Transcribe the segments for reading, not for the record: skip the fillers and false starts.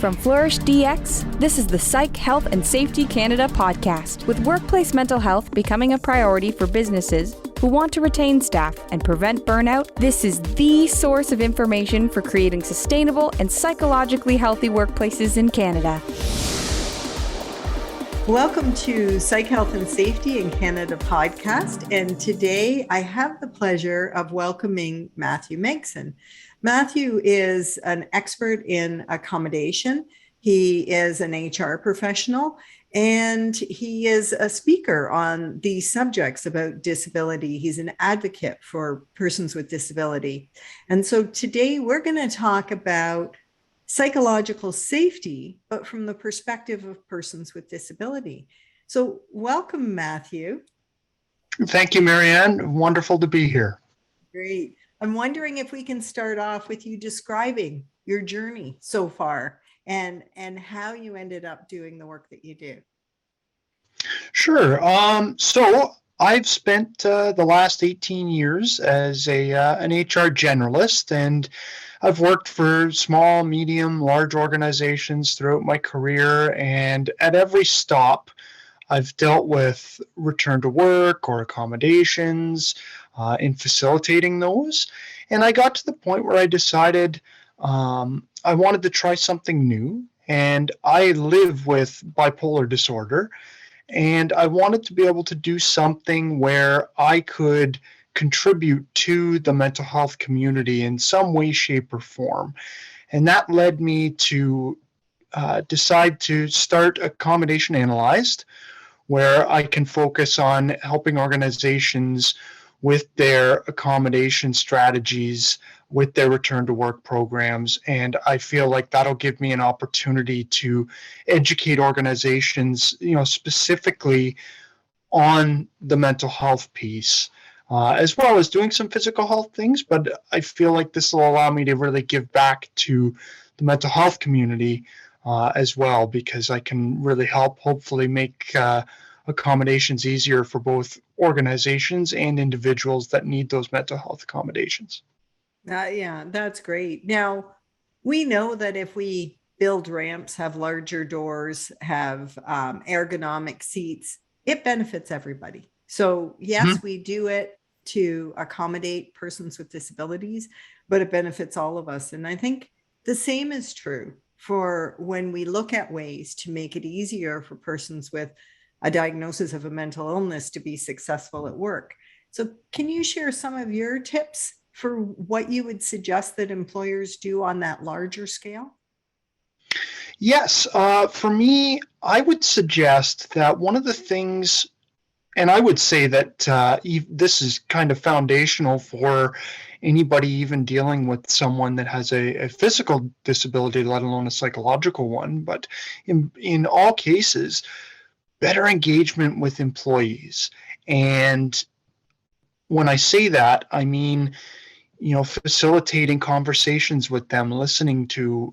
From Flourish DX, this is the Psych Health and Safety Canada podcast, with workplace mental health becoming a priority for businesses who want to retain staff and prevent burnout. This is the source of information for creating sustainable and psychologically healthy workplaces in Canada. Welcome to Psych Health and Safety in Canada podcast. And today I have the pleasure of welcoming Matthew Megson. Matthew is an expert in accommodation. He is an HR professional, and he is a speaker on these subjects about disability. He's an advocate for persons with disability. And so today we're going to talk about psychological safety, but from the perspective of persons with disability. So welcome, Matthew. Thank you, Marianne. Wonderful to be here. Great. I'm wondering if we can start off with you describing your journey so far and how you ended up doing the work that you do. Sure. So I've spent the last 18 years as an HR generalist, and I've worked for small, medium, large organizations throughout my career. And at every stop, I've dealt with return to work or accommodations in facilitating those. And I got to the point where I decided I wanted to try something new. And I live with bipolar disorder. And I wanted to be able to do something where I could contribute to the mental health community in some way, shape, or form. And that led me to decide to start Accommodation Analyzed, where I can focus on helping organizations with their accommodation strategies, with their return to work programs. And I feel like that'll give me an opportunity to educate organizations, specifically on the mental health piece, as well as doing some physical health things. But I feel like this will allow me to really give back to the mental health community as well, because I can really help hopefully make accommodations easier for both organizations and individuals that need those mental health accommodations. Yeah, that's great. Now, we know that if we build ramps, have larger doors, have ergonomic seats, it benefits everybody. So yes, we do it to accommodate persons with disabilities, but it benefits all of us. And I think the same is true for when we look at ways to make it easier for persons with a diagnosis of a mental illness to be successful at work. So can you share some of your tips for what you would suggest that employers do on that larger scale? Yes, for me, I would suggest that one of the things, and I would say that this is kind of foundational for anybody even dealing with someone that has a physical disability, let alone a psychological one, but in all cases, better engagement with employees. And when I say that, I mean, facilitating conversations with them, listening to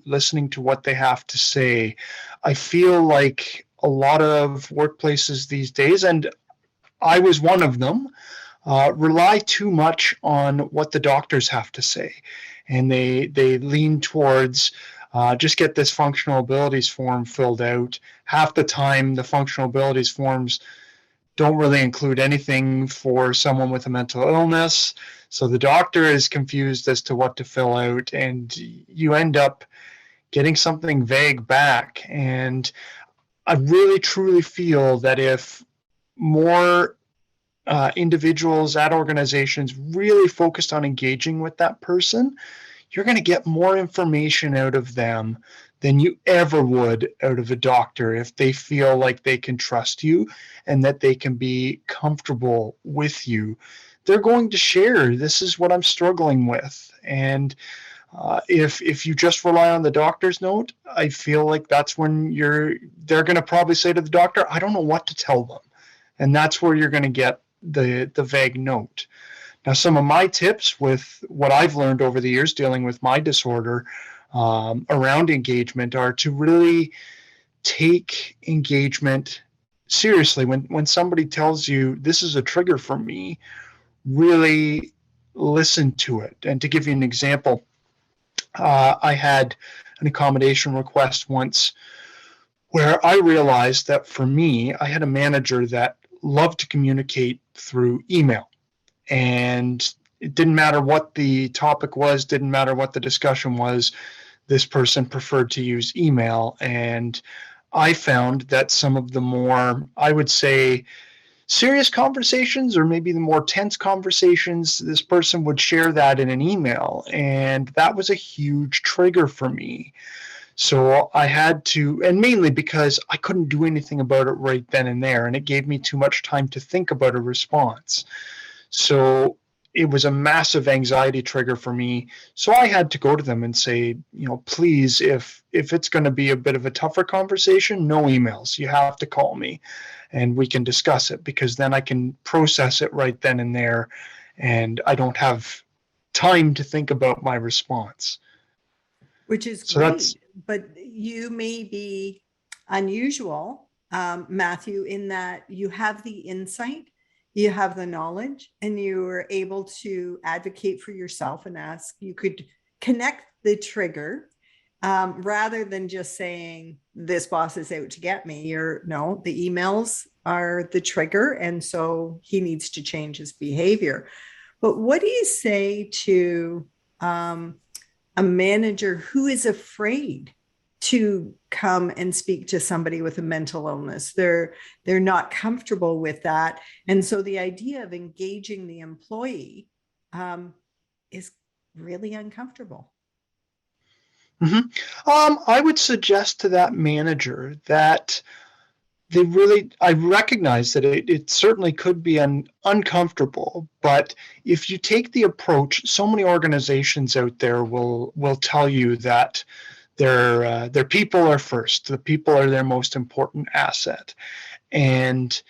what they have to say. I feel like a lot of workplaces these days, and I was one of them, rely too much on what the doctors have to say. And they lean towards just get this functional abilities form filled out. Half the time, the functional abilities forms don't really include anything for someone with a mental illness. So the doctor is confused as to what to fill out, and you end up getting something vague back. And I really, truly feel that if more individuals at organizations really focused on engaging with that person, you're going to get more information out of them than you ever would out of a doctor if they feel like they can trust you and that they can be comfortable with you. They're going to share, this is what I'm struggling with. And if you just rely on the doctor's note, I feel like that's when they're going to probably say to the doctor, I don't know what to tell them. And that's where you're going to get the vague note. Now, some of my tips with what I've learned over the years dealing with my disorder around engagement are to really take engagement seriously. When somebody tells you this is a trigger for me, really listen to it. And to give you an example, I had an accommodation request once where I realized that for me, I had a manager that loved to communicate through email. And it didn't matter what the topic was, didn't matter what the discussion was, this person preferred to use email. And I found that some of the more, I would say, serious conversations, or maybe the more tense conversations, this person would share that in an email. And that was a huge trigger for me. So I had to, and mainly because I couldn't do anything about it right then and there, and it gave me too much time to think about a response. So it was a massive anxiety trigger for me. So I had to go to them and say, please, if it's going to be a bit of a tougher conversation, no emails. You have to call me and we can discuss it, because then I can process it right then and there, and I don't have time to think about my response. Which is So great, but you may be unusual, Matthew, in that you have the insight, you have the knowledge, and you are able to advocate for yourself and ask. You could connect the trigger rather than just saying, this boss is out to get me. No, the emails are the trigger, and so he needs to change his behavior. But what do you say to a manager who is afraid to come and speak to somebody with a mental illness? They're not comfortable with that. And so the idea of engaging the employee is really uncomfortable. I would suggest to that manager that I recognize that it certainly could be uncomfortable, but if you take the approach, so many organizations out there will tell you that their people are first. The people are their most important asset. And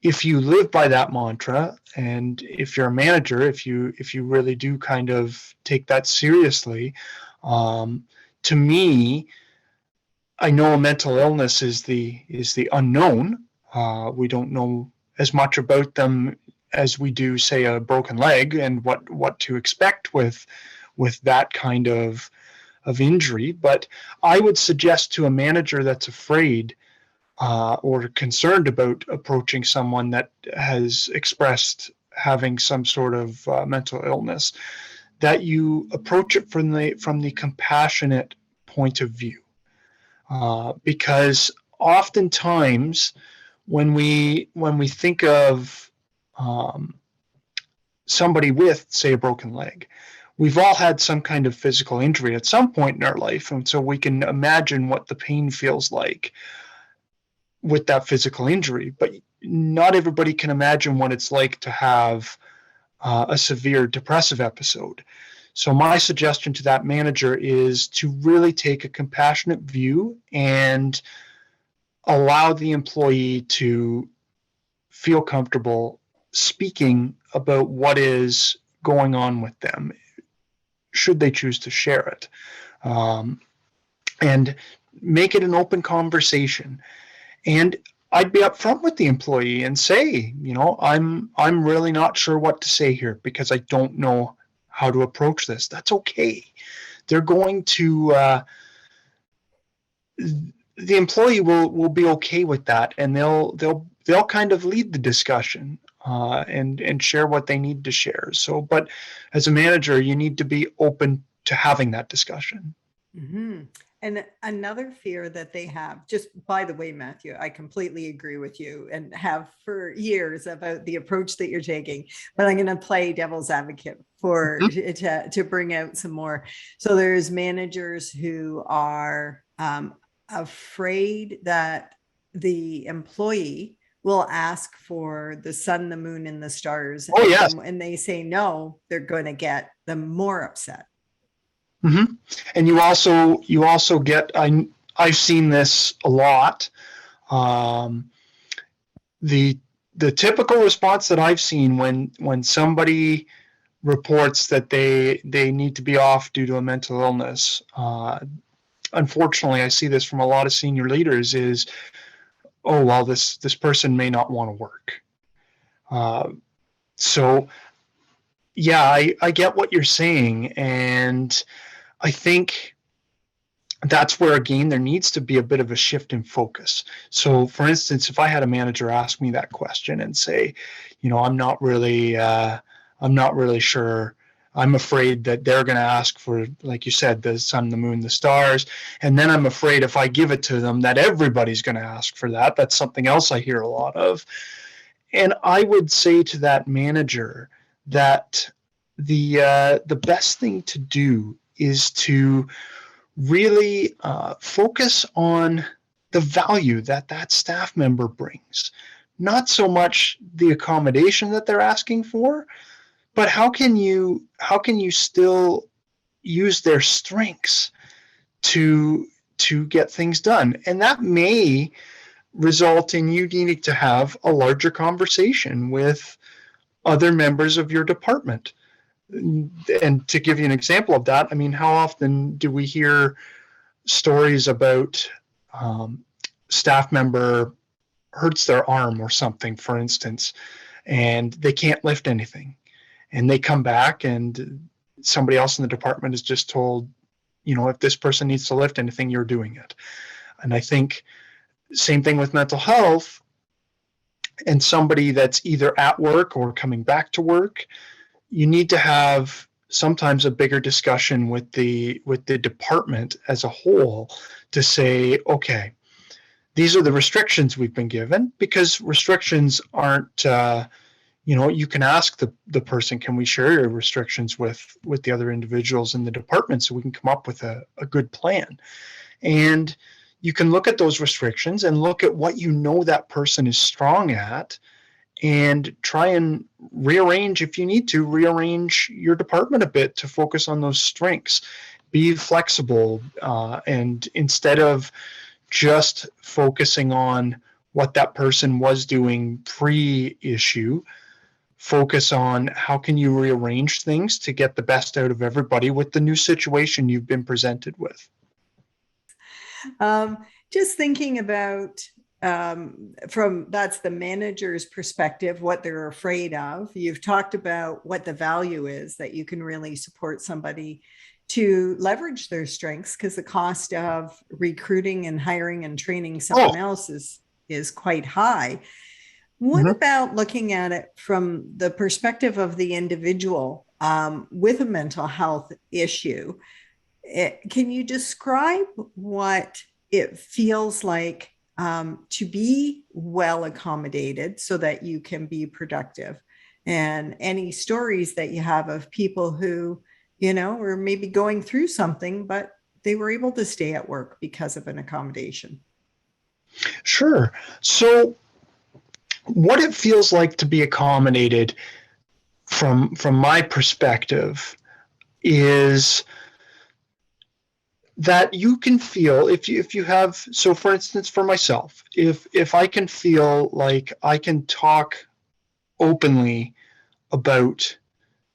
if you live by that mantra, and if you're a manager, if you really do kind of take that seriously, to me, I know a mental illness is the unknown. We don't know as much about them as we do, say, a broken leg, and what to expect with that kind of injury. But I would suggest to a manager that's afraid or concerned about approaching someone that has expressed having some sort of mental illness, that you approach it from the compassionate point of view. Because oftentimes when we think of somebody with, say, a broken leg, we've all had some kind of physical injury at some point in our life, and so we can imagine what the pain feels like with that physical injury. But not everybody can imagine what it's like to have a severe depressive episode. So my suggestion to that manager is to really take a compassionate view and allow the employee to feel comfortable speaking about what is going on with them, should they choose to share it, and make it an open conversation. And I'd be upfront with the employee and say, I'm really not sure what to say here, because I don't know how to approach this. That's okay. They're going to the employee will be okay with that, and they'll kind of lead the discussion and share what they need to share. So, but as a manager, you need to be open to having that discussion. Mm-hmm. And another fear that they have, just by the way, Matthew, I completely agree with you and have for years about the approach that you're taking, but I'm going to play devil's advocate to bring out some more. So there's managers who are afraid that the employee will ask for the sun, the moon, and the stars. Oh, yes. And they say no, they're going to get them more upset. Mm-hmm. And you also get, I've seen this a lot. The typical response that I've seen when somebody reports that they need to be off due to a mental illness, unfortunately, I see this from a lot of senior leaders, is, oh, well, this person may not want to work. So yeah, I get what you're saying. And I think that's where, again, there needs to be a bit of a shift in focus. So for instance, if I had a manager ask me that question and say, I'm not really sure, I'm afraid that they're going to ask for, like you said, the sun, the moon, the stars, and then I'm afraid if I give it to them that everybody's going to ask for that. That's something else I hear a lot of. And I would say to that manager that the best thing to do is to really focus on the value that that staff member brings. Not so much the accommodation that they're asking for, but how can you still use their strengths to get things done? And that may result in you needing to have a larger conversation with other members of your department. And to give you an example of that, I mean, how often do we hear stories about staff member hurts their arm or something, for instance, and they can't lift anything, and they come back and somebody else in the department is just told, if this person needs to lift anything, you're doing it. And I think same thing with mental health, and somebody that's either at work or coming back to work, you need to have sometimes a bigger discussion with the department as a whole to say, okay, these are the restrictions we've been given, because restrictions aren't, you can ask the person, can we share your restrictions with the other individuals in the department so we can come up with a good plan? And you can look at those restrictions and look at what that person is strong at, and try and rearrange, if you need to, rearrange your department a bit to focus on those strengths. Be flexible, and instead of just focusing on what that person was doing pre-issue, focus on how can you rearrange things to get the best out of everybody with the new situation you've been presented with. Just thinking about that's the manager's perspective, what they're afraid of. You've talked about what the value is, that you can really support somebody to leverage their strengths, because the cost of recruiting and hiring and training someone else is quite high. What about looking at it from the perspective of the individual with a mental health issue? Can you describe what it feels like to be well accommodated so that you can be productive? And any stories that you have of people who, were maybe going through something, but they were able to stay at work because of an accommodation? Sure. So what it feels like to be accommodated from my perspective is that you can feel, if you have, so for instance, for myself, if I can feel like I can talk openly about,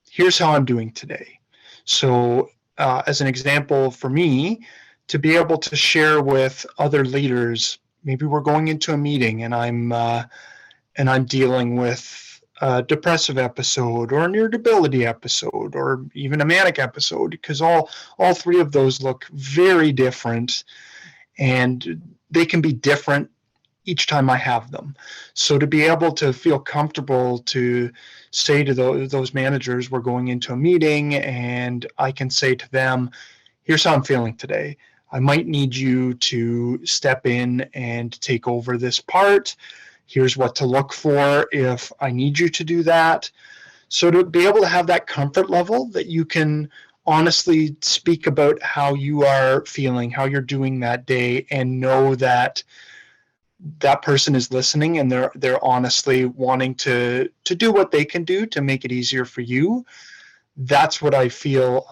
here's how I'm doing today. So as an example, for me, to be able to share with other leaders, maybe we're going into a meeting and I'm dealing with a depressive episode or an irritability episode or even a manic episode, because all three of those look very different, and they can be different each time I have them. So to be able to feel comfortable to say to those managers, we're going into a meeting, and I can say to them, here's how I'm feeling today. I might need you to step in and take over this part. Here's what to look for if I need you to do that. So to be able to have that comfort level that you can honestly speak about how you are feeling, how you're doing that day, and know that that person is listening and they're honestly wanting to do what they can do to make it easier for you. That's what I feel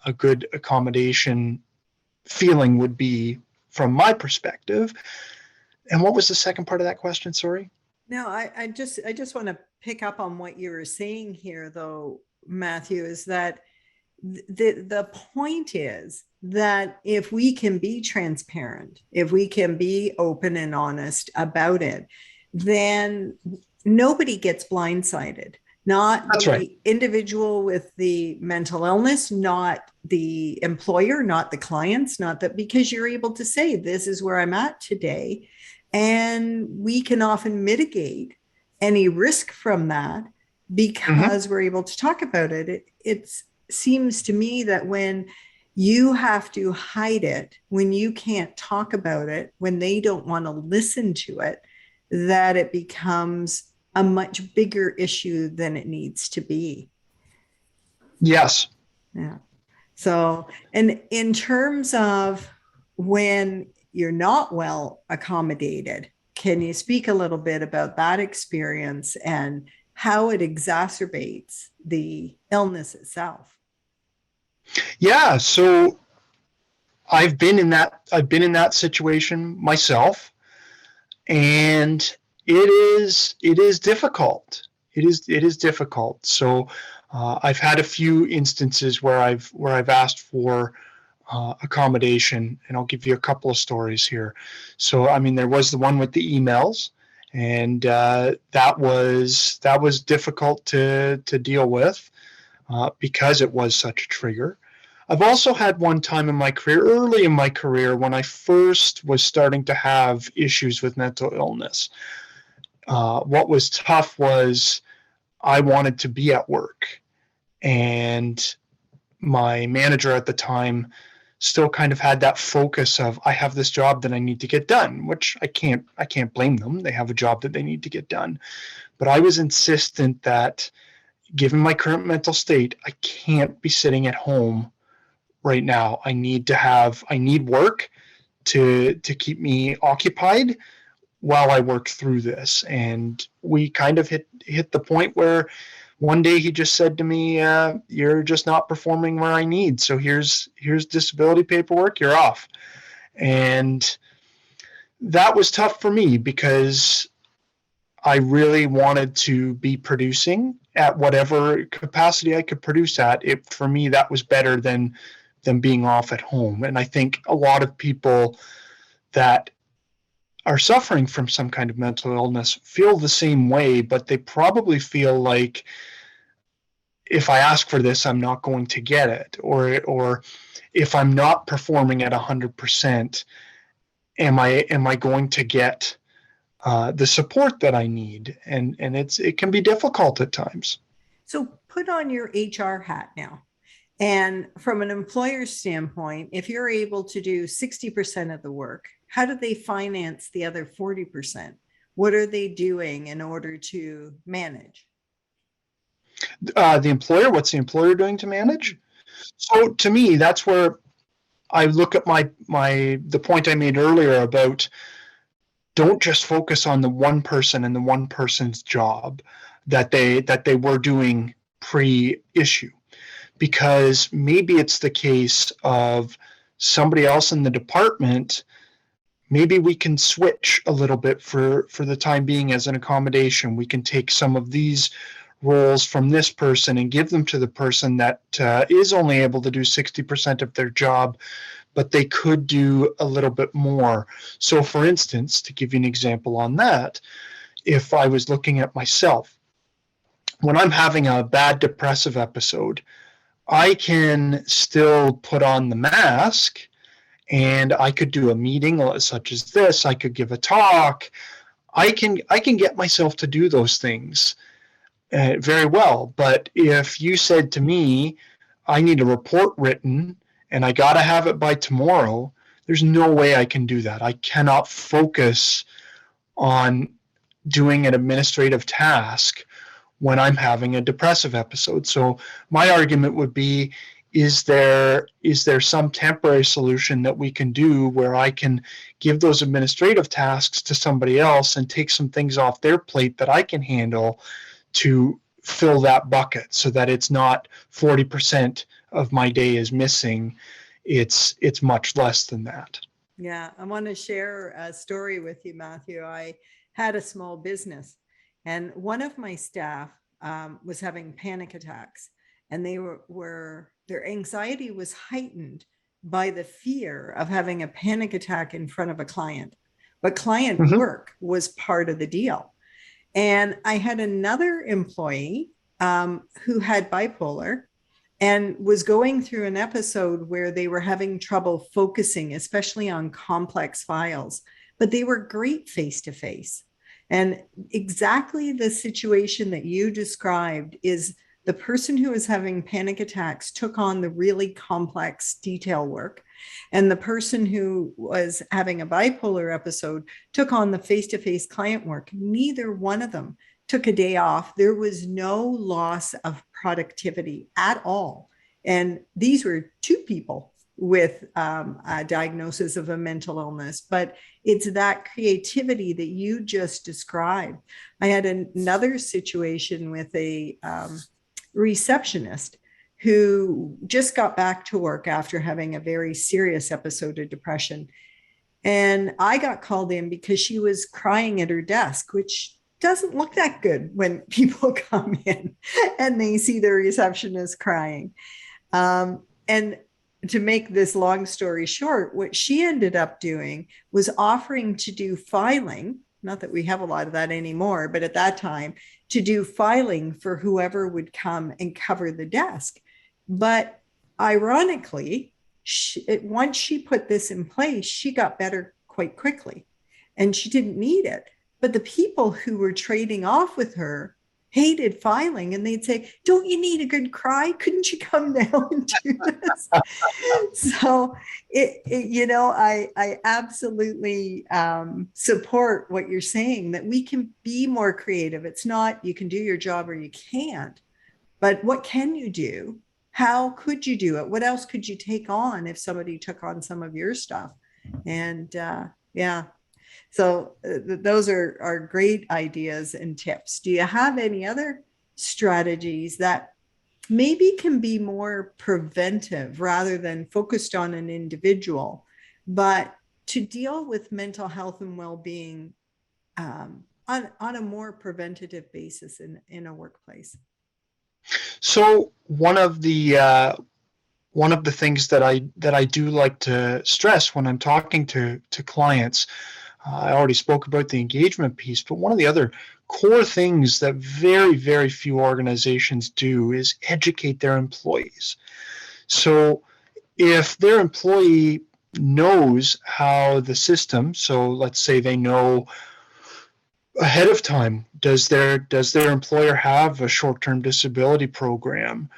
a good accommodation feeling would be from my perspective. And what was the second part of that question? Sorry. No, I just want to pick up on what you were saying here, though, Matthew, is that the point is that if we can be transparent, if we can be open and honest about it, then nobody gets blindsided. not That's the right. individual with the mental illness, not the employer, not the clients, not that, because you're able to say, this is where I'm at today. And we can often mitigate any risk from that Hmm. because we're able to talk about it. It seems to me that when you have to hide it, when you can't talk about it, when they don't want to listen to it, that it becomes a much bigger issue than it needs to be. Yes. Yeah. So, and in terms of when you're not well accommodated, can you speak a little bit about that experience and how it exacerbates the illness itself? Yeah. So I've been in that situation myself, and it is difficult. It is difficult. So I've had a few instances where I've asked for accommodation, and I'll give you a couple of stories here. So I mean, there was the one with the emails, and that was difficult to deal with because it was such a trigger. I've also had one time in my career, early in my career, when I first was starting to have issues with mental illness. What was tough was I wanted to be at work, and my manager at the time still kind of had that focus of, I have this job that I need to get done, which I can't blame them. They have a job that they need to get done. But I was insistent that, given my current mental state, I can't be sitting at home right now. I need work to keep me occupied while I work through this. And we kind of hit the point where one day he just said to me, "You're just not performing where I need. So here's disability paperwork. You're off." And that was tough for me because I really wanted to be producing at whatever capacity I could produce at. It, for me, that was better than being off at home. And I think a lot of people that are suffering from some kind of mental illness feel the same way, but they probably feel like, if I ask for this, I'm not going to get it, or if I'm not performing at 100%, am I going to get the support that I need? And it can be difficult at times. So put on your HR hat now. And from an employer's standpoint, if you're able to do 60% of the work, how do they finance the other 40%? What are they doing in order to manage? The employer, what's the employer doing to manage? So to me, that's where I look at the point I made earlier about, don't just focus on the one person and the one person's job that they were doing pre-issue, because maybe it's the case of somebody else in the department. Maybe we can switch a little bit for the time being as an accommodation. We can take some of these roles from this person and give them to the person that is only able to do 60% of their job, but they could do a little bit more. So for instance, to give you an example on that, if I was looking at myself, when I'm having a bad depressive episode, I can still put on the mask and I could do a meeting such as this. I could give a talk. I can get myself to do those things very well. But if you said to me, I need a report written and I got to have it by tomorrow, there's no way I can do that. I cannot focus on doing an administrative task when I'm having a depressive episode. So my argument would be, is there some temporary solution that we can do where I can give those administrative tasks to somebody else and take some things off their plate that I can handle to fill that bucket, so that it's not 40% of my day is missing. It's much less than that. Yeah, I want to share a story with you, Matthew. I had a small business, and one of my staff was having panic attacks, and they were their anxiety was heightened by the fear of having a panic attack in front of a client. But client Mm-hmm. work was part of the deal. And I had another employee who had bipolar and was going through an episode where they were having trouble focusing, especially on complex files, but they were great face to face. And exactly the situation that you described is the person who was having panic attacks took on the really complex detail work. And the person who was having a bipolar episode took on the face to face client work. Neither one of them took a day off. There was no loss of productivity at all. And these were two people with a diagnosis of a mental illness, but it's that creativity that you just described. I had another situation with a receptionist who just got back to work after having a very serious episode of depression. And I got called in because she was crying at her desk, which doesn't look that good when people come in and they see the receptionist crying. And to make this long story short, what she ended up doing was offering to do filing. Not that we have a lot of that anymore, but at that time, to do filing for whoever would come and cover the desk. But ironically, once she put this in place, she got better quite quickly and she didn't need it. But the people who were trading off with her hated filing, and they'd say, "Don't you need a good cry? Couldn't you come down and do this?" So I absolutely support what you're saying, that we can be more creative. It's not you can do your job or you can't, but what can you do? How could you do it? What else could you take on if somebody took on some of your stuff? And so those are great ideas and tips. Do you have any other strategies that maybe can be more preventive rather than focused on an individual, but to deal with mental health and well-being on a more preventative basis in a workplace? So one of the things that I do like to stress when I'm talking to clients, I already spoke about the engagement piece, but one of the other core things that very, very few organizations do is educate their employees. So if their employee knows how the system, so let's say they know ahead of time, does their employer have a short-term disability program?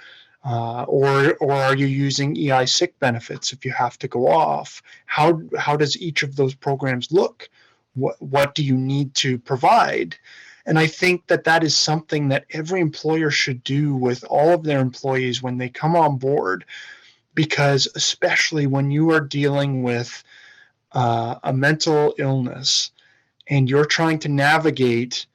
Or are you using EI sick benefits if you have to go off? How does each of those programs look? What do you need to provide? And I think that is something that every employer should do with all of their employees when they come on board, because especially when you are dealing with a mental illness and you're trying to navigate,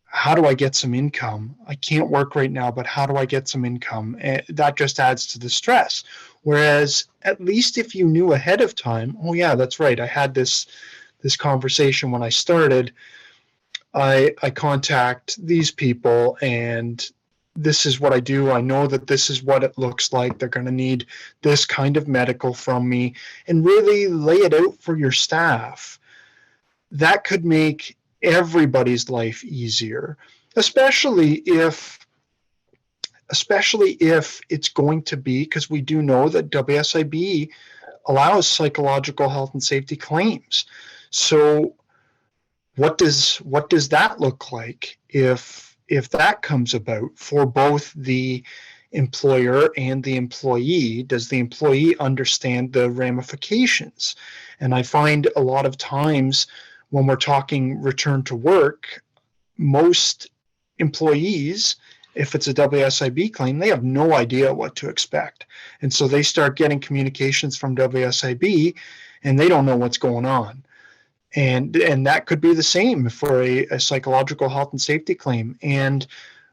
how do I get some income? I can't work right now, but how do I get some income? That just adds to the stress. Whereas at least if you knew ahead of time, oh yeah, that's right, I had this conversation when I started, I contact these people and this is what I do. I know that this is what it looks like. They're going to need this kind of medical from me, and really lay it out for your staff. That could make everybody's life easier, especially if it's going to be, because we do know that WSIB allows psychological health and safety claims. So what does that look like if that comes about for both the employer and the employee? Does the employee understand the ramifications? And I find a lot of times when we're talking return to work, most employees, if it's a WSIB claim, they have no idea what to expect. And so they start getting communications from WSIB and they don't know what's going on. And that could be the same for a psychological health and safety claim. And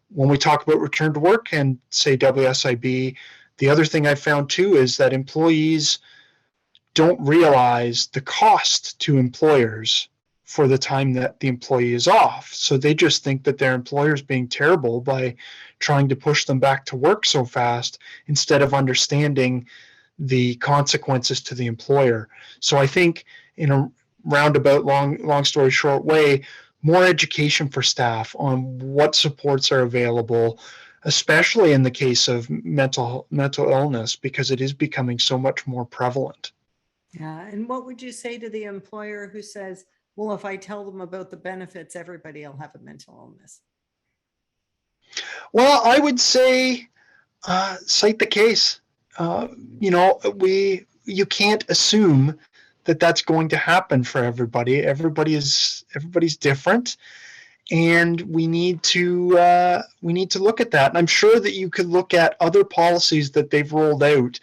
when we talk about return to work and say WSIB, the other thing I found too is that employees don't realize the cost to employers for the time that the employee is off. So they just think that their employer is being terrible by trying to push them back to work so fast, instead of understanding the consequences to the employer. So I think in a roundabout, long story short way, more education for staff on what supports are available, especially in the case of mental illness, because it is becoming so much more prevalent. Yeah. And what would you say to the employer who says, well, if I tell them about the benefits, everybody will have a mental illness? Well, I would say cite the case. Uh, you can't assume that that's going to happen for everybody. Everybody's different, and we need to look at that. And I'm sure that you could look at other policies that they've rolled out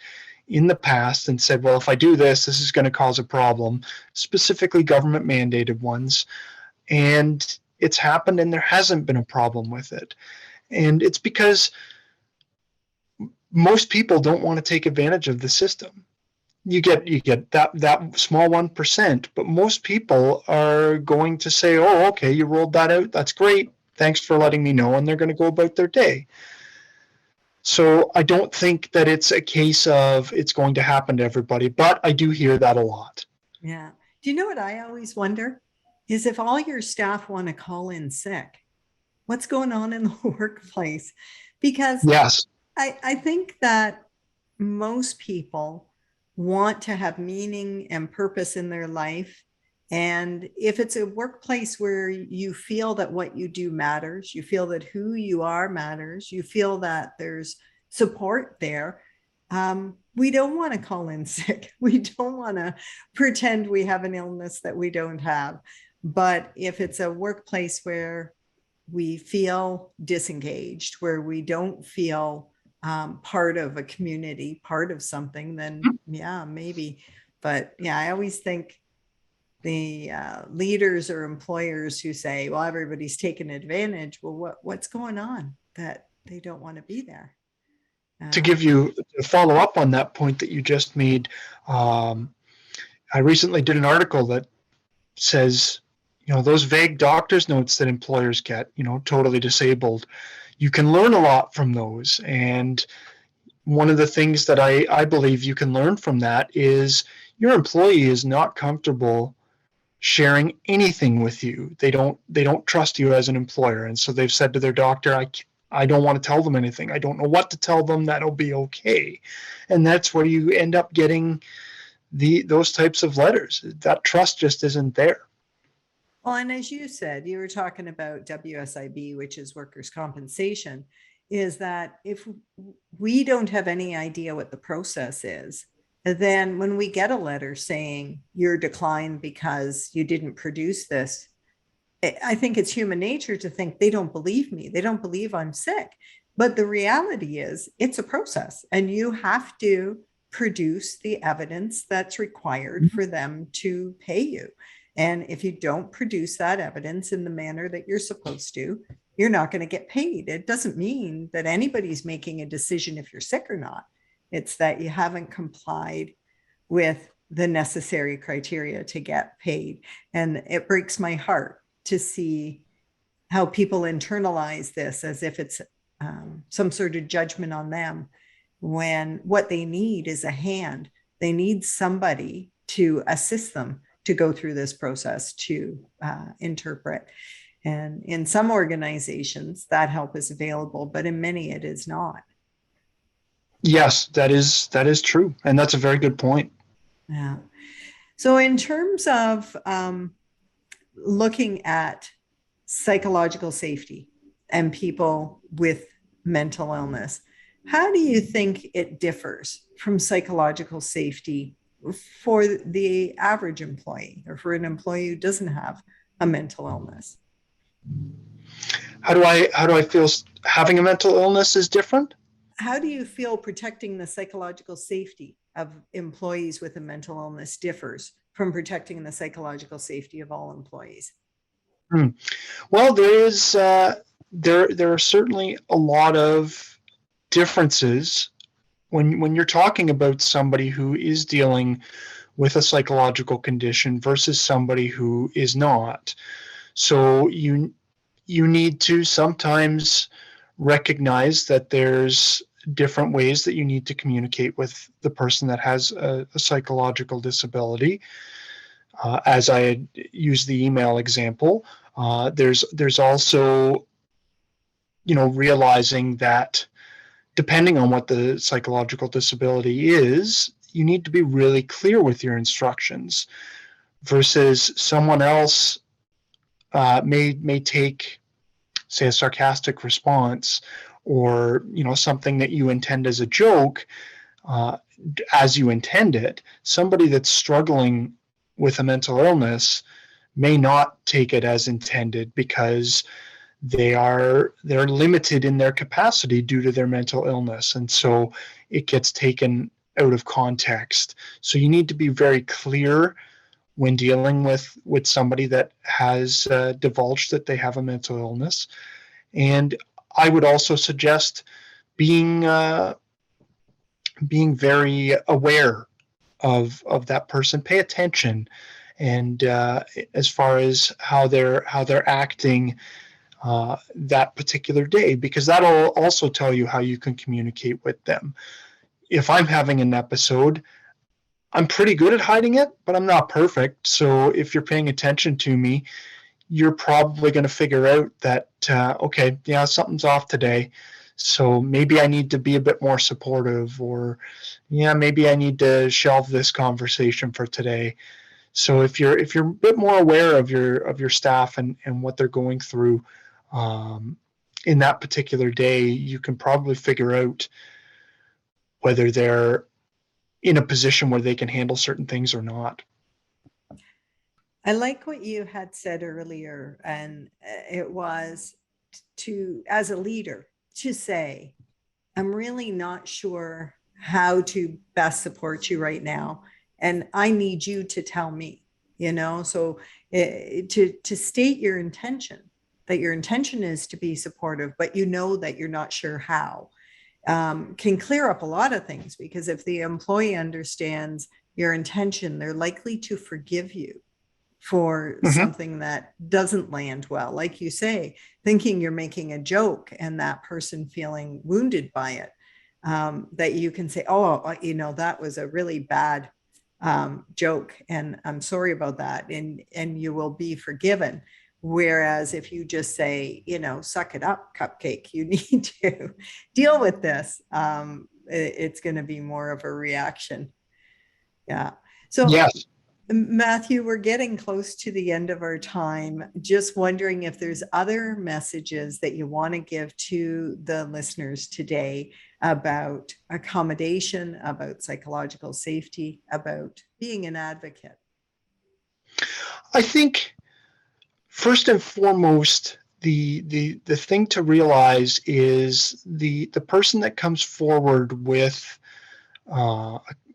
in the past and said, well, if I do this, this is going to cause a problem, specifically government mandated ones. And it's happened and there hasn't been a problem with it. And it's because most people don't want to take advantage of the system. You get that small 1%, but most people are going to say, oh, okay, you rolled that out. That's great. Thanks for letting me know. And they're going to go about their day. So I don't think that it's a case of it's going to happen to everybody, but I do hear that a lot. Yeah. Do you know what I always wonder is if all your staff want to call in sick, what's going on in the workplace? Because yes, I think that most people want to have meaning and purpose in their life. And if it's a workplace where you feel that what you do matters, you feel that who you are matters, you feel that there's support there, we don't want to call in sick. We don't want to pretend we have an illness that we don't have. But if it's a workplace where we feel disengaged, where we don't feel part of a community, part of something, then yeah, maybe. But yeah, I always think the leaders or employers who say, well, everybody's taking advantage. Well, what's going on that they don't want to be there? To follow up on that point that you just made, I recently did an article that says, those vague doctor's notes that employers get, totally disabled, you can learn a lot from those. And one of the things that I believe you can learn from that is your employee is not comfortable sharing anything with you. They don't trust you as an employer. And so they've said to their doctor, I don't want to tell them anything. I don't know what to tell them that'll be okay. And that's where you end up getting those types of letters. That trust just isn't there. Well, and as you said, you were talking about WSIB, which is workers' compensation, is that if we don't have any idea what the process is, then when we get a letter saying you're declined because you didn't produce this, I think it's human nature to think they don't believe me. They don't believe I'm sick. But the reality is it's a process and you have to produce the evidence that's required for them to pay you. And if you don't produce that evidence in the manner that you're supposed to, you're not going to get paid. It doesn't mean that anybody's making a decision if you're sick or not. It's that you haven't complied with the necessary criteria to get paid. And it breaks my heart to see how people internalize this as if it's some sort of judgment on them, when what they need is a hand. They need somebody to assist them to go through this process, to interpret. And in some organizations, that help is available, but in many, it is not. Yes, that is true. And that's a very good point. Yeah. So in terms of looking at psychological safety and people with mental illness, how do you think it differs from psychological safety for the average employee or for an employee who doesn't have a mental illness? How do I feel having a mental illness is different? How do you feel protecting the psychological safety of employees with a mental illness differs from protecting the psychological safety of all employees? Well, there are certainly a lot of differences when you're talking about somebody who is dealing with a psychological condition versus somebody who is not. So you need to sometimes recognize that there's different ways that you need to communicate with the person that has a psychological disability. As I had used the email example, there's also realizing that depending on what the psychological disability is, you need to be really clear with your instructions versus someone else may take, say, a sarcastic response or something that you intend as a joke as you intend it. Somebody that's struggling with a mental illness may not take it as intended because they're limited in their capacity due to their mental illness, and so it gets taken out of context. So you need to be very clear when dealing with somebody that has divulged that they have a mental illness. And I would also suggest being very aware of that person. Pay attention, and as far as how they're acting that particular day, because that'll also tell you how you can communicate with them. If I'm having an episode, I'm pretty good at hiding it, but I'm not perfect. So if you're paying attention to me, you're probably going to figure out that, okay, yeah, something's off today. So maybe I need to be a bit more supportive, or yeah, maybe I need to shelve this conversation for today. So if you're a bit more aware of your staff and what they're going through in that particular day, you can probably figure out whether they're in a position where they can handle certain things or not. I like what you had said earlier, and it was to, as a leader, to say, I'm really not sure how to best support you right now, and I need you to tell me, so to state your intention, that your intention is to be supportive, but that you're not sure how, can clear up a lot of things, because if the employee understands your intention, they're likely to forgive you for something that doesn't land well. Like you say, thinking you're making a joke and that person feeling wounded by it, that you can say, oh, that was a really bad joke, and I'm sorry about that, and you will be forgiven. Whereas if you just say, suck it up, cupcake, you need to deal with this, it's going to be more of a reaction. Yeah. So Yes. Matthew, we're getting close to the end of our time. Just wondering if there's other messages that you want to give to the listeners today about accommodation, about psychological safety, about being an advocate. I think first and foremost, the thing to realize is the person that comes forward with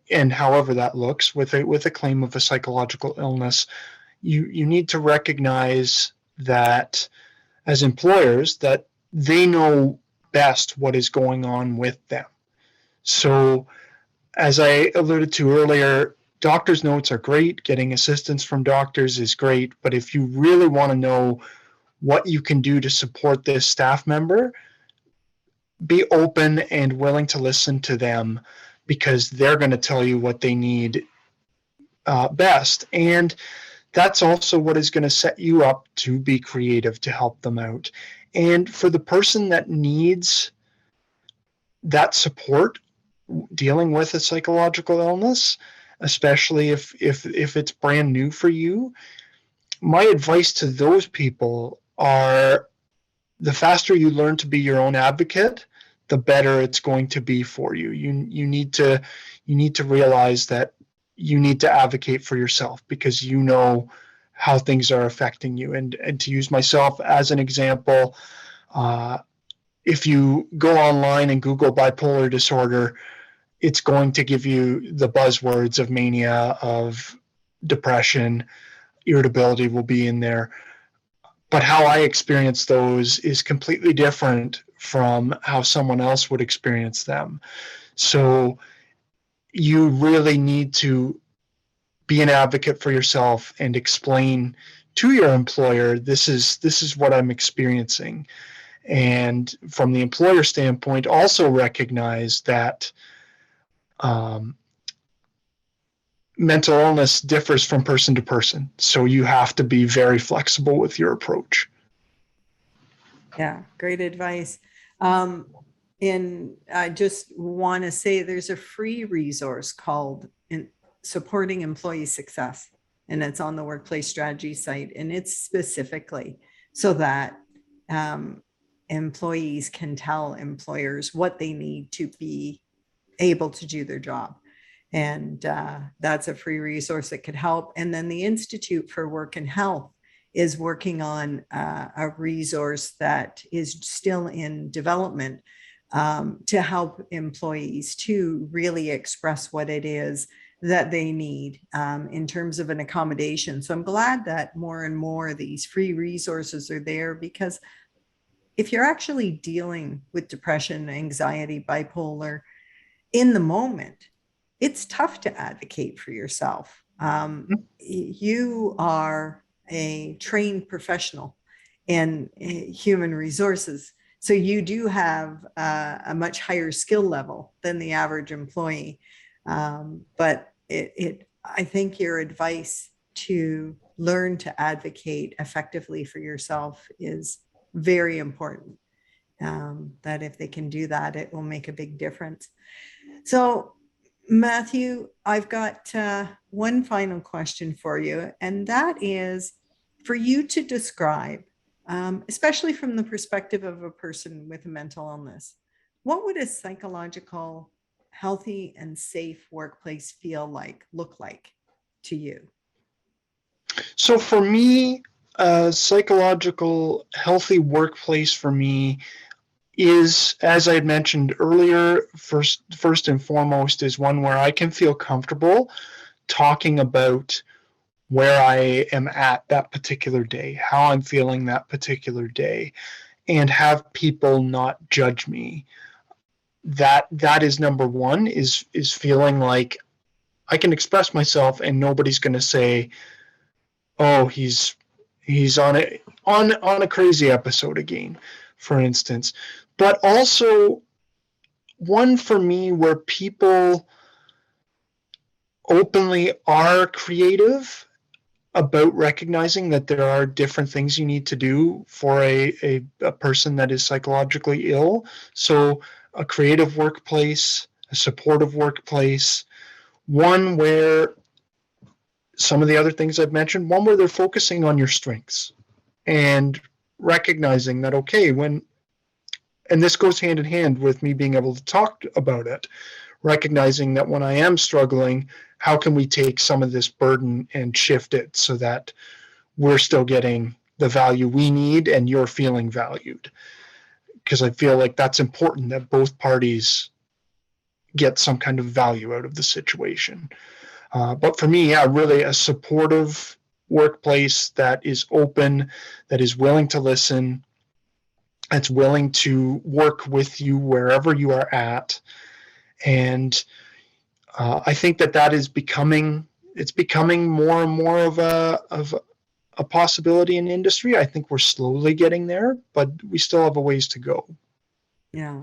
and however that looks, with a claim of a psychological illness, you need to recognize that as employers, that they know best what is going on with them. So as I alluded to earlier, doctor's notes are great. Getting assistance from doctors is great. But if you really want to know what you can do to support this staff member, be open and willing to listen to them, because they're going to tell you what they need best. And that's also what is going to set you up to be creative, to help them out. And for the person that needs that support dealing with a psychological illness, especially if it's brand new for you, my advice to those people are, the faster you learn to be your own advocate, the better it's going to be for you. You need to realize that you need to advocate for yourself, because you know how things are affecting you. And to use myself as an example, if you go online and Google bipolar disorder, it's going to give you the buzzwords of mania, of depression, irritability will be in there. But how I experience those is completely different from how someone else would experience them. So you really need to be an advocate for yourself and explain to your employer, this is what I'm experiencing. And from the employer standpoint, also recognize that mental illness differs from person to person. So you have to be very flexible with your approach. Yeah, great advice. And I just want to say there's a free resource called Supporting Employee Success, and it's on the Workplace Strategy site. And it's specifically so that employees can tell employers what they need to be able to do their job. And that's a free resource that could help. And then the Institute for Work and Health is working on a resource that is still in development to help employees to really express what it is that they need in terms of an accommodation. So I'm glad that more and more of these free resources are there, because if you're actually dealing with depression, anxiety, bipolar in the moment, it's tough to advocate for yourself. You are a trained professional in human resources, so you do have a much higher skill level than the average employee. But I think your advice to learn to advocate effectively for yourself is very important. That if they can do that, it will make a big difference. So, Matthew, I've got one final question for you, and that is for you to describe, especially from the perspective of a person with a mental illness, what would a psychological, healthy, and safe workplace look like to you? So for me, a psychological healthy workplace for me is, as I had mentioned earlier, first and foremost, is one where I can feel comfortable talking about where I am at that particular day, how I'm feeling that particular day, and have people not judge me. That is number one, is feeling like I can express myself and nobody's going to say, oh, he's on a crazy episode again, for instance. But also one for me where people openly are creative about recognizing that there are different things you need to do for a person that is psychologically ill. So a creative workplace, a supportive workplace, one where some of the other things I've mentioned, one where they're focusing on your strengths and recognizing that, okay, and this goes hand in hand with me being able to talk about it, recognizing that when I am struggling, how can we take some of this burden and shift it so that we're still getting the value we need and you're feeling valued? Because I feel like that's important, that both parties get some kind of value out of the situation. But for me, yeah, really a supportive workplace that is open, that is willing to listen, that's willing to work with you wherever you are at. And I think that is becoming more and more of a possibility in industry. I think we're slowly getting there, but we still have a ways to go. Yeah.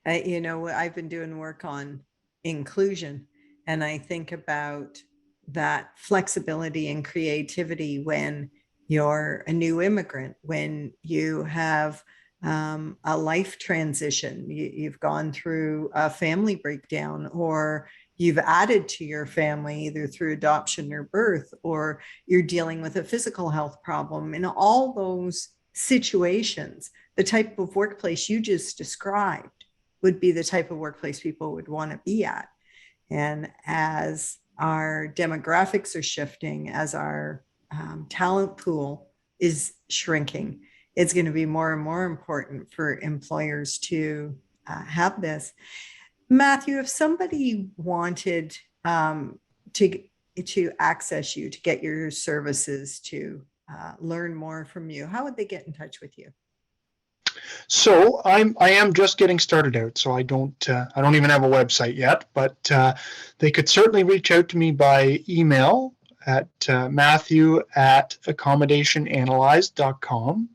I've been doing work on inclusion, and I think about that flexibility and creativity when you're a new immigrant, when you have a life transition, you've gone through a family breakdown, or you've added to your family either through adoption or birth, or you're dealing with a physical health problem. In all those situations, the type of workplace you just described would be the type of workplace people would want to be at. And as our demographics are shifting, as our talent pool is shrinking, it's going to be more and more important for employers to have this. Matthew, if somebody wanted to access you, to get your services, to learn more from you, how would they get in touch with you? So I am just getting started out, so I don't even have a website yet, but they could certainly reach out to me by email at matthew@accommodationanalyzed.com,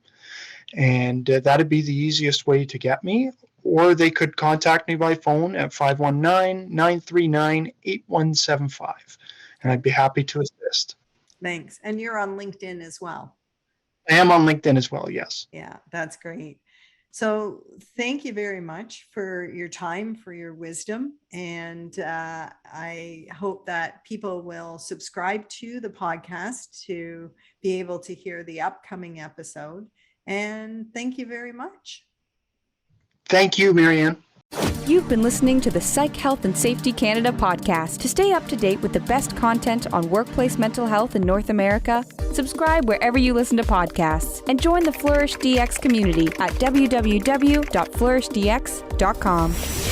and that'd be the easiest way to get me. Or they could contact me by phone at 519-939-8175, and I'd be happy to assist. Thanks. And you're on LinkedIn as well. I am on LinkedIn as well, yes. Yeah, that's great. So thank you very much for your time, for your wisdom. And I hope that people will subscribe to the podcast to be able to hear the upcoming episode. And thank you very much. Thank you, Marianne. You've been listening to the Psych Health and Safety Canada podcast. To stay up to date with the best content on workplace mental health in North America, subscribe wherever you listen to podcasts and join the Flourish DX community at www.flourishdx.com.